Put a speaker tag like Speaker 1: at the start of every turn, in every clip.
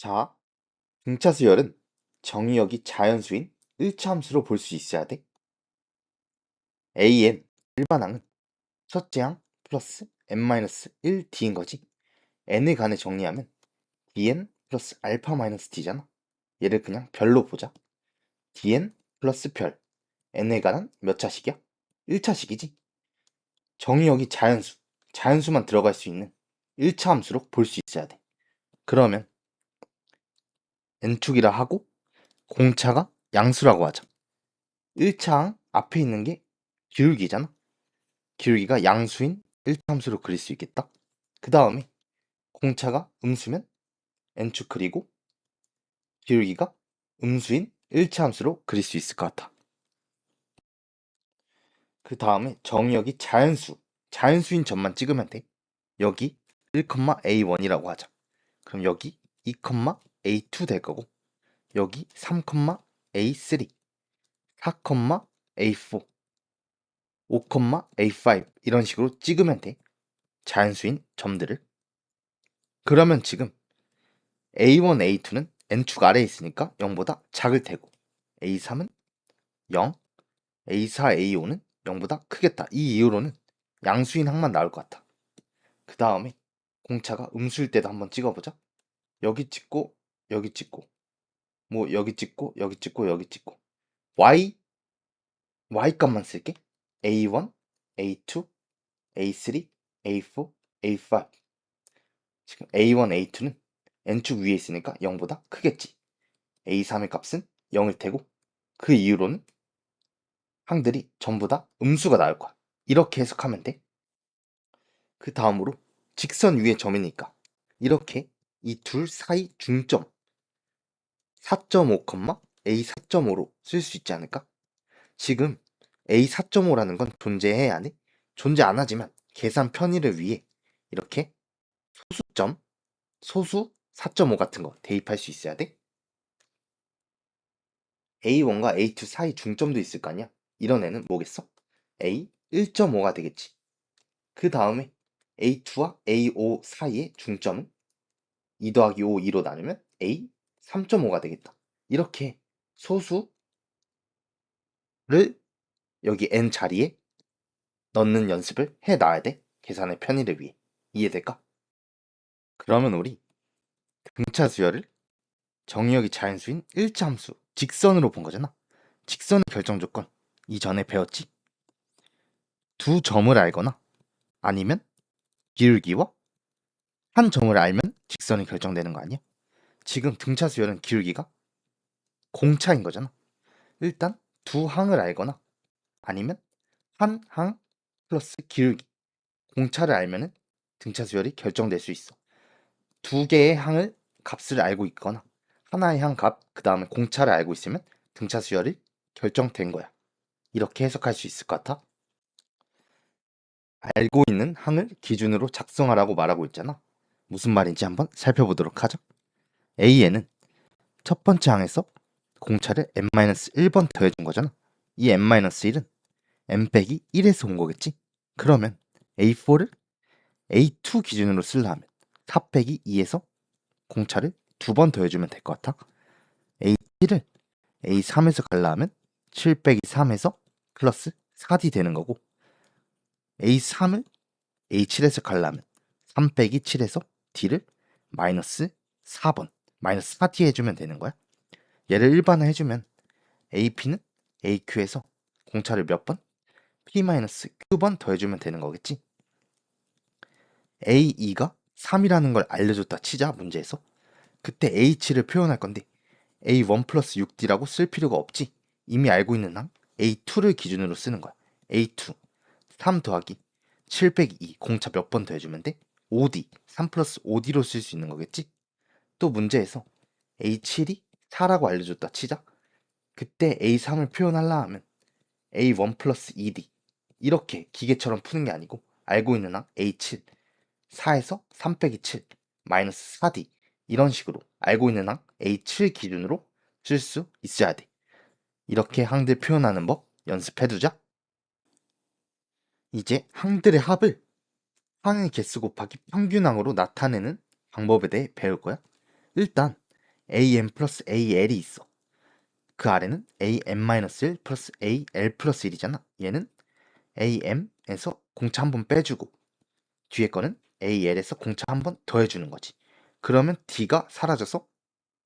Speaker 1: 자, 등차 수열은 정의역이 자연수인 1차 함수로 볼 수 있어야 돼. an 일반항은 첫째 항 플러스 n-1d인 거지. n에 관해 정리하면 dn 플러스 알파 마이너스 d잖아. 얘를 그냥 별로 보자. dn 플러스 별 n에 관한 몇 차식이야? 1차식이지. 정의역이 자연수만 들어갈 수 있는 1차 함수로 볼 수 있어야 돼. 그러면 n축이라 하고 공차가 양수라고 하자. 1차항 앞에 있는 게 기울기잖아. 기울기가 양수인 1차 함수로 그릴 수 있겠다. 그 다음에 공차가 음수면 n축 그리고 기울기가 음수인 1차 함수로 그릴 수 있을 것 같아. 그 다음에 정의역이 자연수인 점만 찍으면 돼. 여기 1,a1이라고 하자. 그럼 여기 2,a2 될 거고, 여기 3,a3, 4,a4, 5,a5 이런 식으로 찍으면 돼. 자연수인 점들을. 그러면 지금 A1, A2는 n축 아래에 있으니까 0보다 작을 테고, A3은 0, A4, A5는 0보다 크겠다. 이 이유로는 양수인 항만 나올 것 같아. 그 다음에 공차가 음수일 때도 한번 찍어보자. 여기 찍고 여기 찍고 뭐 여기 찍고 여기 찍고 여기 찍고 y 값만 쓸게. A1, A2, A3, A4, A5. 지금 A1, A2는 n축 위에 있으니까 0보다 크겠지. A3의 값은 0일 테고, 그 이유로는 항들이 전부 다 음수가 나올 거야. 이렇게 해석하면 돼. 그 다음으로 직선 위에 점이니까 이렇게 이 둘 사이 중점 4.5, A4.5로 쓸 수 있지 않을까? 지금 A4.5라는 건 존재해야 돼? 존재 안 하지만 계산 편의를 위해 이렇게 소수점, 소수 4.5 같은 거 대입할 수 있어야 돼. A1과 A2 사이 중점도 있을 거 아니야? 이런 애는 뭐겠어? A 1.5가 되겠지. 그 다음에 A2와 A5 사이의 중점은 2 더하기 5, 2로 나누면 A 3.5가 되겠다. 이렇게 소수를 여기 n 자리에 넣는 연습을 해 놔야 돼. 계산의 편의를 위해. 이해될까? 그러면 우리 등차 수열을 정의역이 자연수인 1차 함수, 직선으로 본 거잖아. 직선의 결정 조건 이전에 배웠지? 두 점을 알거나 아니면 기울기와 한 점을 알면 직선이 결정되는 거 아니야? 지금 등차 수열은 기울기가 공차인 거잖아. 일단 두 항을 알거나 아니면 한 항 플러스 기울기, 공차를 알면은 등차 수열이 결정될 수 있어. 두 개의 항을 값을 알고 있거나 하나의 항 값, 그 다음에 공차를 알고 있으면 등차 수열이 결정된 거야. 이렇게 해석할 수 있을 것 같아. 알고 있는 항을 기준으로 작성하라고 말하고 있잖아. 무슨 말인지 한번 살펴보도록 하죠. A에는 첫 번째 항에서 공차를 n-1번 더해준 거잖아. 이 n-1은 n 빼기 1에서 온 거겠지? 그러면 A4를 A2 기준으로 쓰려면 4 빼기 2에서 공차를 2번 더해주면 될 것 같아. A7을 A3에서 갈라하면 7 빼기 3에서 플러스 4D 되는 거고, A3을 A7에서 갈라하면 3 빼기 7에서 D를 마이너스 4번, 마이너스 4D 해주면 되는 거야. 얘를 일반화 해주면 AP는 AQ에서 공차를 몇 번? P-Q번 더해주면 되는 거겠지. A2가 3이라는 걸 알려줬다 치자, 문제에서. 그때 H를 표현할 건데 A1 플러스 6D라고 쓸 필요가 없지. 이미 알고 있는 항 A2를 기준으로 쓰는 거야. A2 3 더하기 7 빼기 2 공차 몇 번 더해주면 돼? 5D 3 플러스 5D로 쓸 수 있는 거겠지. 또 문제에서 A7이 4라고 알려줬다 치자. 그때 A3을 표현하려 하면 A1 플러스 2D 이렇게 기계처럼 푸는 게 아니고 알고 있는 항 A7 4에서 3 빼기 7 마이너스 4D 이런 식으로 알고 있는 항 A7 기준으로 쓸 수 있어야 돼. 이렇게 항들 표현하는 법 연습해두자. 이제 항들의 합을 항의 개수 곱하기 평균항으로 나타내는 방법에 대해 배울 거야. 일단 am 플러스 al이 있어. 그 아래는 am-1 플러스 al 플러스 1이잖아. 얘는 am에서 공차 한 번 빼주고 뒤에 거는 al에서 공차 한 번 더해주는 거지. 그러면 d가 사라져서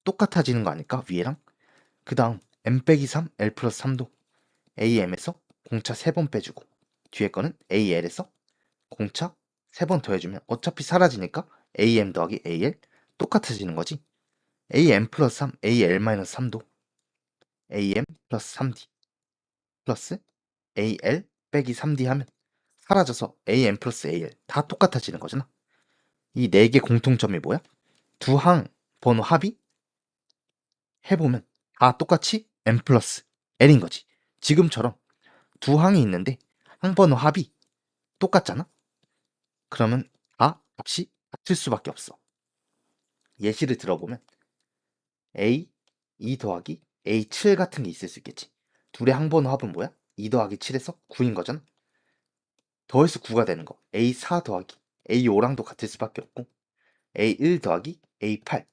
Speaker 1: 똑같아지는 거 아닐까? 위에랑. 그 다음 m 빼기 3 l 플러스 3도 am에서 공차 3번 빼주고 뒤에 거는 al에서 공차 3번 더해주면 어차피 사라지니까 am 더하기 al 똑같아지는 거지. am 플러스 3 al 마이너스 3도 am 플러스 3d 플러스 al 빼기 3d 하면 사라져서 am 플러스 al 다 똑같아지는 거잖아. 이 네 개 공통점이 뭐야? 두 항 번호 합이 해보면 다 똑같이 m 플러스 l인 거지. 지금처럼 두 항이 있는데 항 번호 합이 똑같잖아. 그러면 다 값이 같을 수밖에 없어. 예시를 들어보면 a 2 더하기 a 7 같은 게 있을 수 있겠지. 둘의 항 번호 합은 뭐야? 2 더하기 7에서 9인 거잖아. 더해서 9가 되는 거. a 4 더하기 a 5랑도 같을 수밖에 없고 a 1 더하기 a 8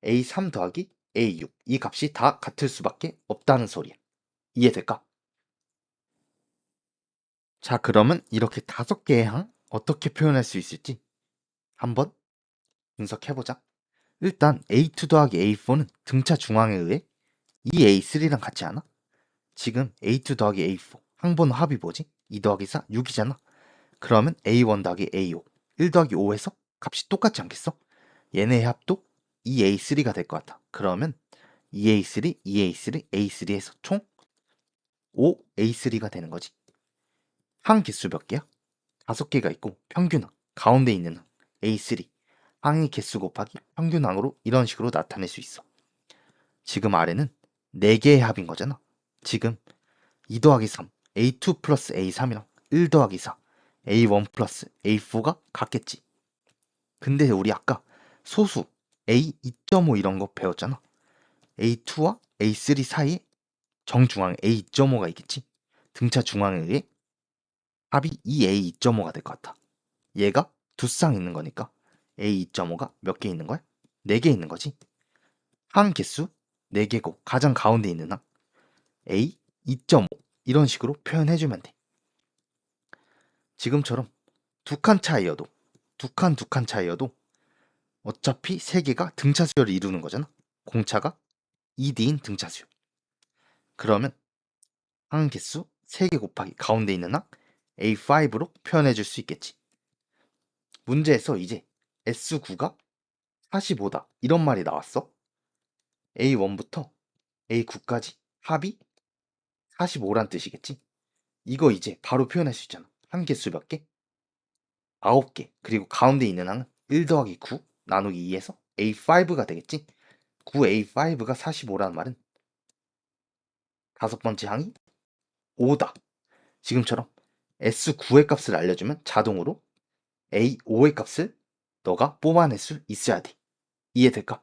Speaker 1: a 3 더하기 a 6 이 값이 다 같을 수밖에 없다는 소리야. 이해될까? 자, 그러면 이렇게 5개의 항 어떻게 표현할 수 있을지 한번 분석해보자. 일단 A2 더하기 A4는 등차 중앙에 의해 이 A3랑 같지 않아? 지금 A2 더하기 A4 항번호 합이 뭐지? 2 더하기 4 6이잖아. 그러면 A1 더하기 A5 1 더하기 5에서 값이 똑같지 않겠어? 얘네의 합도 2A3가 될 것 같아. 그러면 2A3, 2A3, A3에서 총 5A3가 되는 거지. 항 개수 몇 개야? 5개가 있고 평균항 가운데 있는 항 A3 항의 개수 곱하기 평균항으로 이런 식으로 나타낼 수 있어. 지금 아래는 4개의 합인 거잖아. 지금 2 더하기 3 A2 플러스 A3이랑 1 더하기 4 A1 플러스 A4가 같겠지. 근데 우리 아까 소수 A 2.5 이런 거 배웠잖아. A2와 A3 사이에 정중앙에 A 2.5가 있겠지. 등차 중앙에 의해 합이 2A 2.5가 될 것 같아. 얘가 두 쌍 있는 거니까 A 2.5가 몇 개 있는 거야? 4개 있는 거지. 항 개수 4개고 가장 가운데 있는 항 A 2.5 이런 식으로 표현해주면 돼. 지금처럼 두 칸 차이여도 두 칸 차이여도 어차피 3개가 등차 수열을 이루는 거잖아. 공차가 2D인 등차 수열. 그러면 항 개수 3개 곱하기 가운데 있는 항 A5로 표현해 줄 수 있겠지. 문제에서 이제 S9가 45다 이런 말이 나왔어. A1부터 A9까지 합이 45란 뜻이겠지. 이거 이제 바로 표현할 수 있잖아. 항 개수 몇 개? 9개. 그리고 가운데 있는 항은 1 더하기 9 나누기 2에서 A5가 되겠지. 9A5가 45라는 말은 다섯 번째 항이 5다. 지금처럼 S9의 값을 알려주면 자동으로 A5의 값을 너가 뽑아낼 수 있어야 돼. 이해될까?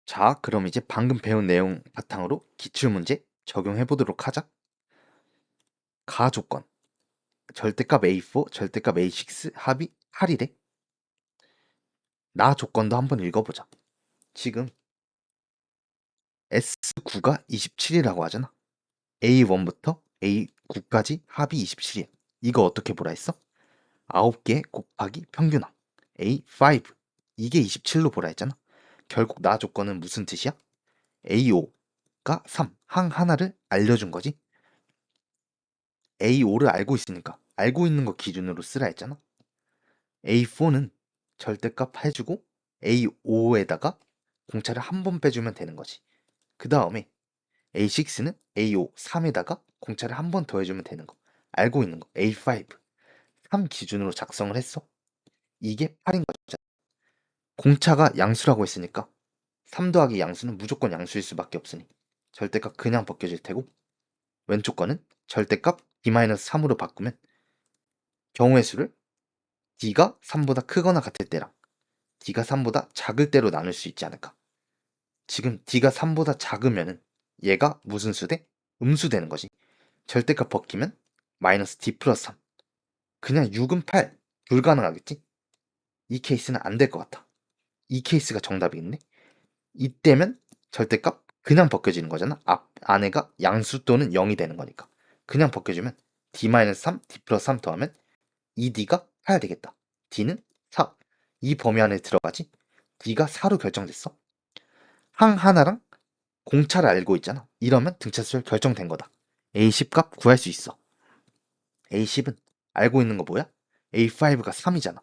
Speaker 1: 자, 그럼 이제 방금 배운 내용 바탕으로 기출문제 적용해 보도록 하자. 가조건 절대값 A4, 절대값 A6 합이 8이래. 나 조건도 한번 읽어보자. 지금 S9가 27이라고 하잖아. A1부터 A9까지 합이 27이야. 이거 어떻게 보라 했어? 9개 곱하기 평균항 A5 이게 27로 보라 했잖아. 결국 나 조건은 무슨 뜻이야? A5가 3, 항 하나를 알려준 거지. A5를 알고 있으니까 알고 있는 거 기준으로 쓰라 했잖아. A4는 절대값 해주고 A5에다가 공차를 한 번 빼주면 되는 거지. 그 다음에 A6는 A5, 3에다가 공차를 한 번 더해주면 되는 거. 알고 있는 거 A5, 3 기준으로 작성을 했어. 이게 8인 거죠. 공차가 양수라고 했으니까 3 더하기 양수는 무조건 양수일 수밖에 없으니 절대값 그냥 벗겨질 테고 왼쪽 거는 절대값 D-3으로 바꾸면 경우의 수를 D가 3보다 크거나 같을 때랑 D가 3보다 작을 때로 나눌 수 있지 않을까. 지금 D가 3보다 작으면은 얘가 무슨 수 돼? 음수 되는 거지. 절대값 벗기면 마이너스 D 플러스 3. 그냥 6은 8. 불가능하겠지? 이 케이스는 안 될 것 같아. 이 케이스가 정답이겠네. 이때면 절대값 그냥 벗겨지는 거잖아. 안에가 양수 또는 0이 되는 거니까. 그냥 벗겨주면 d-3, d 플러스 3 더하면 2d가 8 되겠다. d는 4. 이 범위 안에 들어가지. d가 4로 결정됐어. 항 하나랑 공차를 알고 있잖아. 이러면 등차수열 결정된 거다. A10 값 구할 수 있어. A10은 알고 있는 거 뭐야? A5가 3이잖아.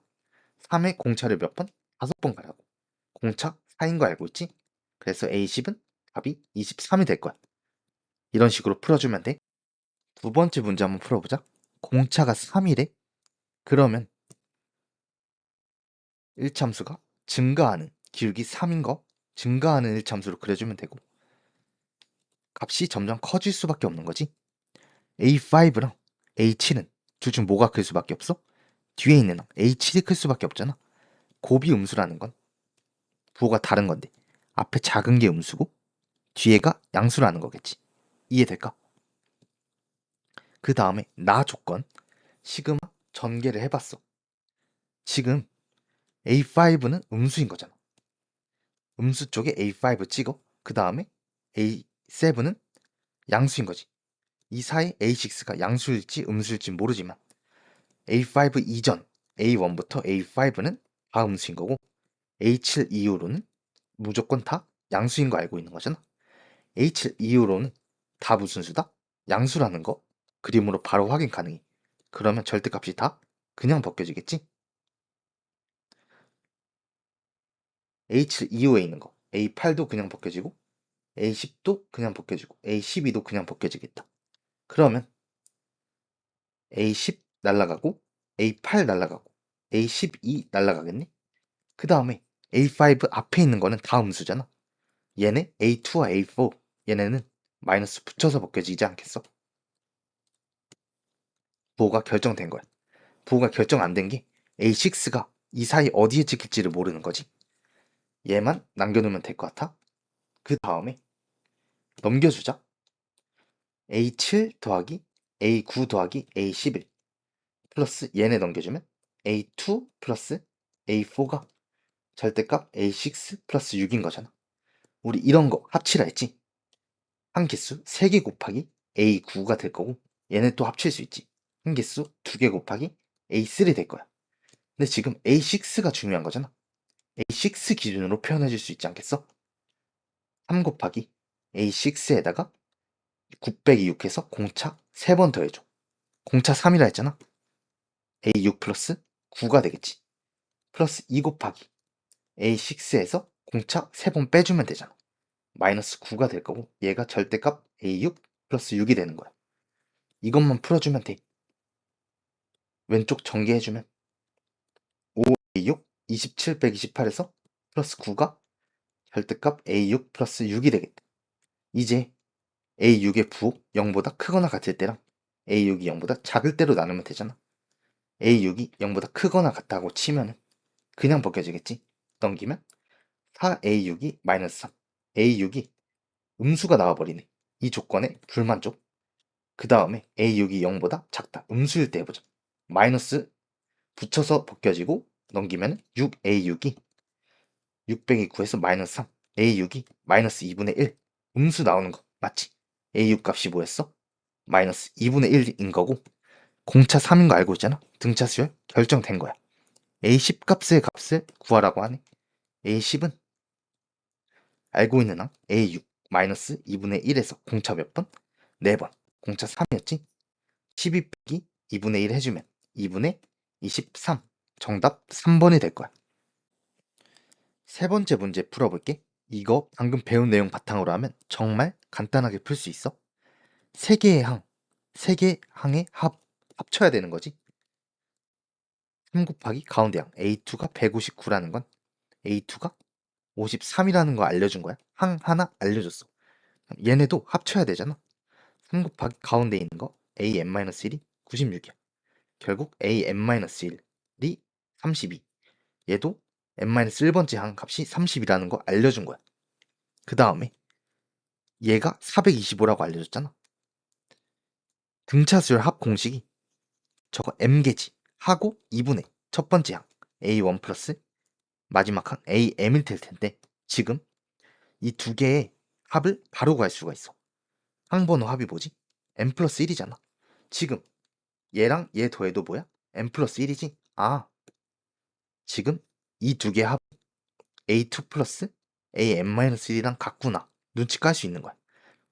Speaker 1: 3의 공차를 몇 번? 5번 가라고. 공차 4인 거 알고 있지? 그래서 A10은 답이 23이 될 거야. 이런 식으로 풀어주면 돼. 두 번째 문제 한번 풀어보자. 공차가 3이래? 그러면 1참수가 증가하는 기울기 3인 거 증가하는 1참수로 그려주면 되고 값이 점점 커질 수밖에 없는 거지. A5랑 A7은 둘 중 뭐가 클 수밖에 없어? 뒤에 있는 A7이 클 수밖에 없잖아. 곱이 음수라는 건 부호가 다른 건데 앞에 작은 게 음수고 뒤에가 양수라는 거겠지. 이해될까? 그 다음에 나 조건 시그마 전개를 해봤어. 지금 A5는 음수인 거잖아. 음수 쪽에 A5 찍어. 그 다음에 A7은 양수인 거지. 이 사이 A6가 양수일지 음수일지 모르지만 A5 이전 A1부터 A5는 다 음수인 거고 A7 이후로는 무조건 다 양수인 거 알고 있는 거잖아. A7 이후로는 다 무슨 수다? 양수라는 거 그림으로 바로 확인 가능해. 그러면 절대값이 다 그냥 벗겨지겠지? A7 이후에 있는 거 A8도 그냥 벗겨지고 A10도 그냥 벗겨지고 A12도 그냥 벗겨지겠다. 그러면 A10 날라가고 A8 날라가고 A12 날라가겠네? 그 다음에 A5 앞에 있는 거는 다 음수잖아. 얘네 A2와 A4 얘네는 마이너스 붙여서 벗겨지지 않겠어? 부호가 결정된 거야. 부호가 결정 안 된 게 A6가 이 사이 어디에 찍힐지를 모르는 거지. 얘만 남겨놓으면 될 것 같아. 그 다음에 넘겨주자. A7 더하기 A9 더하기 A11 플러스 얘네 넘겨주면 A2 플러스 A4가 절대값 A6 플러스 6인 거잖아. 우리 이런 거 합치라 했지. 한 개수 3개 곱하기 A9가 될 거고 얘네 또 합칠 수 있지. 한 개수 2개 곱하기 A3 될 거야. 근데 지금 A6가 중요한 거잖아. A6 기준으로 표현해 줄 수 있지 않겠어? 3 곱하기 A6에다가 9 빼기 6 해서 공차 3번 더해줘. 공차 3이라 했잖아. A6 플러스 9가 되겠지. 플러스 2 곱하기 A6에서 공차 3번 빼주면 되잖아. 마이너스 9가 될 거고 얘가 절대값 A6 플러스 6이 되는 거야. 이것만 풀어주면 돼. 왼쪽 전개해주면 5A6 27 빼기 18에서 플러스 9가 절대값 A6 플러스 6이 되겠다. 이제 A6의 부호 0보다 크거나 같을 때랑 A6이 0보다 작을 때로 나누면 되잖아. A6이 0보다 크거나 같다고 치면은 그냥 벗겨지겠지. 넘기면 4A6이 마이너스 3 A6이 음수가 나와버리네. 이 조건에 불만족. 그 다음에 A6이 0보다 작다. 음수일 때 해보자. 마이너스 붙여서 벗겨지고 넘기면 6A6이 6 빼기 9에서 마이너스 3 A6이 마이너스 2분의 1 음수 나오는 거 맞지? A6 값이 뭐였어? 마이너스 2분의 1인 거고 공차 3인 거 알고 있잖아. 등차 수열 결정된 거야. A10 값의 값을 구하라고 하네. A10은 알고 있는 항 A6 마이너스 2분의 1에서 공차 몇 번? 4번. 공차 3이었지? 12 빼기 2분의 1 해주면 2분의 23. 정답 3번이 될 거야. 세 번째 문제 풀어볼게. 이거 방금 배운 내용 바탕으로 하면 정말 간단하게 풀 수 있어. 세 개의 항, 세 개의 항의 합쳐야 되는 거지. 3 곱하기 가운데 항 A2가 159라는 건 A2가 53이라는 거 알려준 거야. 항 하나 알려줬어. 얘네도 합쳐야 되잖아. 3 곱하기 가운데 있는 거 AN-1이 96이야. 결국 AN-1이 32. 얘도 n-1번째 항 값이 30이라는 거 알려준 거야. 그 다음에 얘가 425라고 알려줬잖아. 등차수열 합 공식이 저거 m개지 하고 2분의 첫 번째 항 A1 플러스 마지막 항 AM일 텐데 지금 이 두 개의 합을 바로 구할 수가 있어. 항번호 합이 뭐지? n 플러스 1이잖아. 지금 얘랑 얘 더해도 뭐야? n 플러스 1이지? 아, 지금 이 두 개의 합 a2 플러스 am-1이랑 같구나. 눈치 깔 수 있는 거야.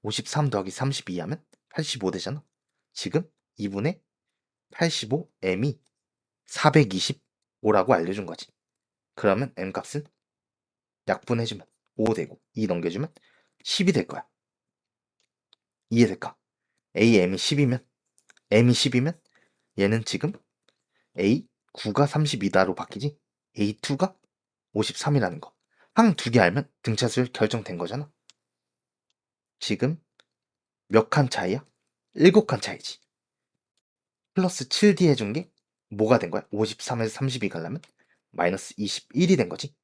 Speaker 1: 53 더하기 32 하면 85 되잖아. 지금 2분의 85m이 425라고 알려준 거지. 그러면 m 값은 약분해주면 5 되고 2 넘겨주면 10이 될 거야. 이해될까? am이 10이면 m이 10이면 얘는 지금 a9가 32다로 바뀌지 a2가 53이라는 거. 항 두 개 알면 등차수열 결정된 거잖아. 지금 몇 칸 차이야? 7칸 차이지. 플러스 7D 해준 게 뭐가 된 거야? 53에서 32 가려면 마이너스 21이 된 거지.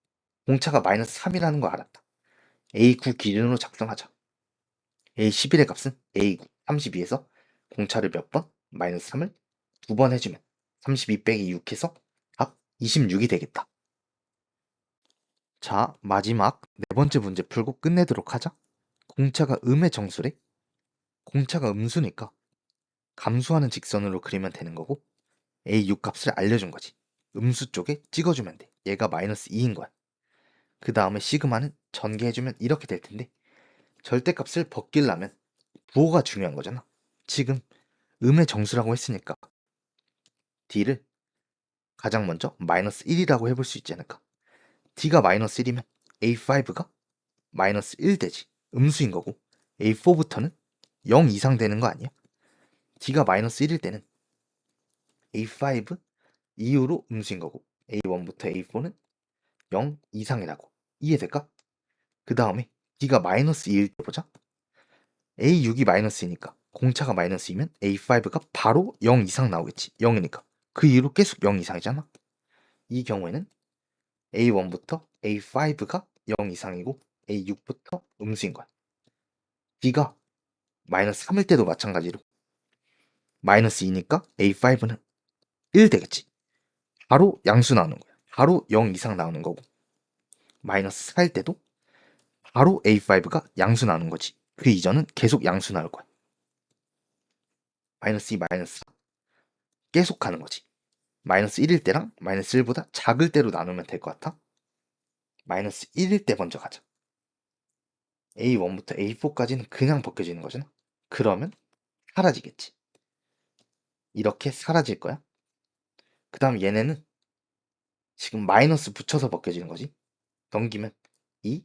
Speaker 1: 공차가 마이너스 3이라는 거 알았다. A9 기준으로 작성하자. A11의 값은 A9 32에서 공차를 몇 번? 마이너스 3을 두 번 해주면 32 빼기 6해서 답 26이 되겠다. 자, 마지막 네 번째 문제 풀고 끝내도록 하자. 공차가 음의 정수래? 공차가 음수니까 감수하는 직선으로 그리면 되는 거고 A6 값을 알려준 거지. 음수 쪽에 찍어주면 돼. 얘가 마이너스 2인 거야. 그 다음에 시그마는 전개해주면 이렇게 될 텐데 절대값을 벗기려면 부호가 중요한 거잖아. 지금 음의 정수라고 했으니까 D를 가장 먼저 마이너스 1이라고 해볼 수 있지 않을까. D가 마이너스 1이면 A5가 마이너스 1 되지. 음수인 거고 A4부터는 0 이상 되는 거 아니야? D가 마이너스 1일 때는 A5 이후로 음수인 거고 A1부터 A4는 0 이상이라고. 이해될까? 그 다음에 D가 마이너스 2일 때 보자. A6이 마이너스이니까 공차가 마이너스이면 A5가 바로 0 이상 나오겠지. 0이니까. 그 이후로 계속 0 이상이잖아. 이 경우에는 A1부터 A5가 0 이상이고 A6부터 음수인 거야. D가 마이너스 3일 때도 마찬가지로 마이너스 2니까 A5는 1 되겠지. 바로 양수 나오는 거야. 바로 0 이상 나오는 거고 마이너스 4일 때도 바로 A5가 양수 나오는 거지. 그 이전은 계속 양수 나올 거야. 마이너스 2, 마이너스 4 계속 가는 거지. 마이너스 1일 때랑 마이너스 1보다 작을 때로 나누면 될 것 같아. 마이너스 1일 때 먼저 가자. A1부터 A4까지는 그냥 벗겨지는 거잖아. 그러면 사라지겠지. 이렇게 사라질 거야. 그 다음 얘네는 지금 마이너스 붙여서 벗겨지는 거지. 넘기면 이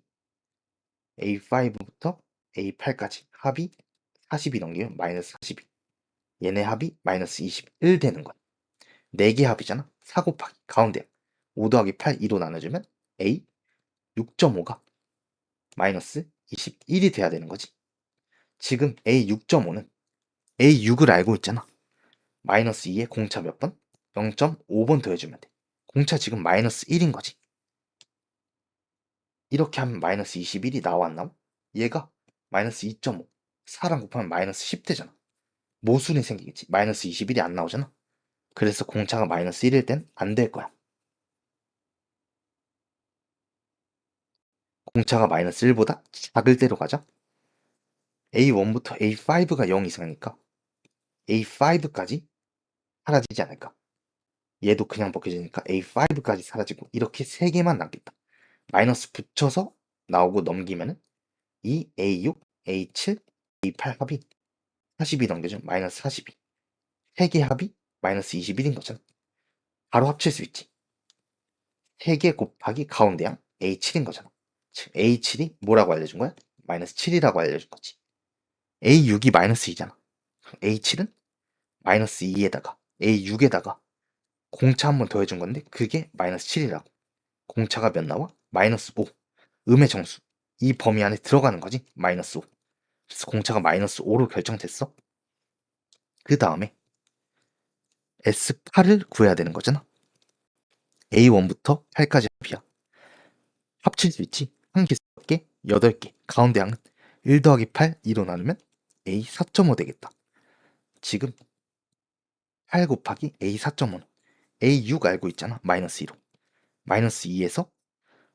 Speaker 1: A5부터 A8까지 합이 40이 넘기면 마이너스 42. 얘네 합이 마이너스 21 되는 거야. 4개 합이잖아. 4 곱하기 가운데 5 더하기 8, 2로 나눠주면 A 6.5가 마이너스 21이 돼야 되는 거지. 지금 A 6.5는 A 6을 알고 있잖아. 마이너스 2에 공차 몇 번? 0.5번 더해주면 돼. 공차 지금 마이너스 1인 거지. 이렇게 하면 마이너스 21이 나와 안 나와? 얘가 마이너스 2.5 4랑 곱하면 마이너스 10 되잖아. 모순이 생기겠지. 마이너스 21이 안 나오잖아. 그래서 공차가 마이너스 1일 땐 안 될 거야. 공차가 마이너스 1보다 작을 때로 가자. A1부터 A5가 0 이상이니까 A5까지 사라지지 않을까. 얘도 그냥 벗겨지니까 A5까지 사라지고 이렇게 3개만 남겠다. 마이너스 붙여서 나오고 넘기면은 이 A6, A7, A8 합이 42 넘겨주면 마이너스 42. 3개 합이 마이너스 21인 거잖아. 바로 합칠 수 있지. 3개 곱하기 가운데양 A7인 거잖아. 즉 A7이 뭐라고 알려준 거야? 마이너스 7이라고 알려준 거지. A6이 마이너스 2잖아. A7은 마이너스 2에다가 A6에다가 공차 한 번 더해준 건데 그게 마이너스 7이라고. 공차가 몇 나와? 마이너스 5. 음의 정수. 이 범위 안에 들어가는 거지. 마이너스 5. 그래서 공차가 마이너스 5로 결정됐어. 그 다음에 S8을 구해야 되는 거잖아. A1부터 8까지 합이야. 합칠 수 있지. 한 개, 6개, 8개. 가운데 항은 1 더하기 8, 2로 나누면 A 4.5 되겠다. 지금 8 곱하기 A 4.5는 A6 알고 있잖아. 마이너스 2로. 마이너스 2에서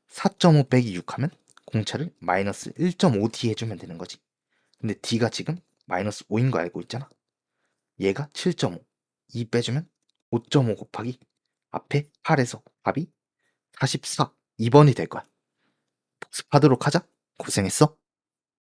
Speaker 1: 4.5 빼기 6 하면 공차를 마이너스 1.5d 해주면 되는 거지. 근데 d가 지금 마이너스 5인 거 알고 있잖아. 얘가 7.5, 2 빼주면 5.5 곱하기 앞에 8에서 답이 44, 2번이 될 거야. 복습하도록 하자. 고생했어.